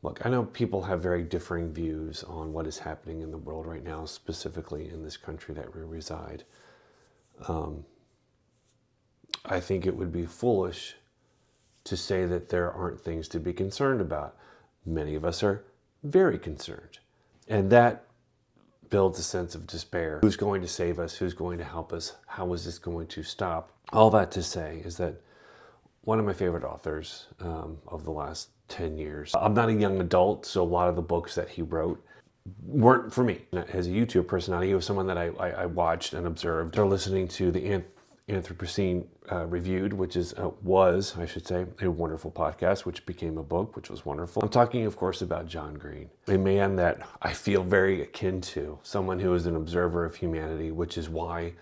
Look, I know people have very differing views on what is happening in the world right now, specifically in this country that we reside. I think it would be foolish to say that there aren't things to be concerned about. Many of us are very concerned. And that builds a sense of despair. Who's going to save us? Who's going to help us? How is this going to stop? All that to say is that one of my favorite authors of the last 10 years. I'm not a young adult, so a lot of the books that he wrote weren't for me. As a YouTube personality, he was someone that I watched and observed. Or listening to the Anthropocene Reviewed, which was, I should say, a wonderful podcast, which became a book, which was wonderful. I'm talking, of course, about John Green, a man that I feel very akin to, someone who is an observer of humanity, which is why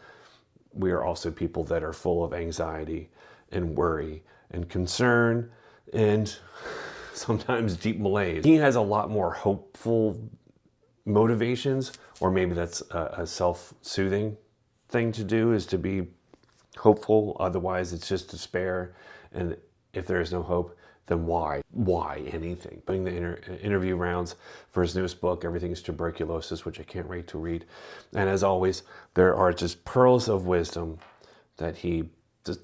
we are also people that are full of anxiety and worry and concern and sometimes deep malaise. He has a lot more hopeful motivations, or maybe that's a self-soothing thing to do, is to be hopeful. Otherwise, it's just despair. And if there is no hope, then why? Why anything? Doing the interview rounds for his newest book, Everything is Tuberculosis, which I can't wait to read. And as always, there are just pearls of wisdom that he just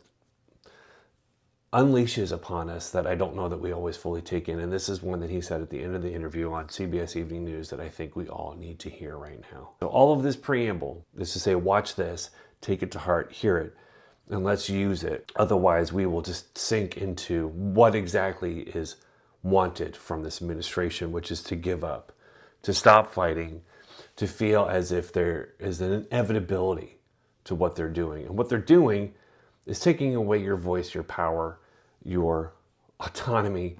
unleashes upon us that I don't know that we always fully take in. And this is one that he said at the end of the interview on CBS Evening News that I think we all need to hear right now. So all of this preamble is to say, watch this, take it to heart, hear it, and let's use it. Otherwise, we will just sink into what exactly is wanted from this administration, which is to give up, to stop fighting, to feel as if there is an inevitability to what they're doing. And what they're doing is taking away your voice, your power, your autonomy.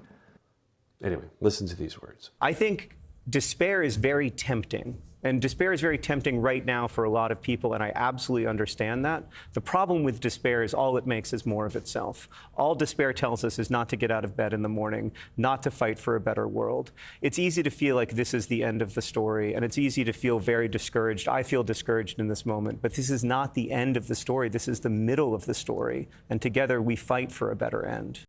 Anyway, listen to these words. I think despair is very tempting. And despair is very tempting right now for a lot of people, and I absolutely understand that. The problem with despair is all it makes is more of itself. All despair tells us is not to get out of bed in the morning, not to fight for a better world. It's easy to feel like this is the end of the story, and it's easy to feel very discouraged. I feel discouraged in this moment, but this is not the end of the story. This is the middle of the story, and together we fight for a better end.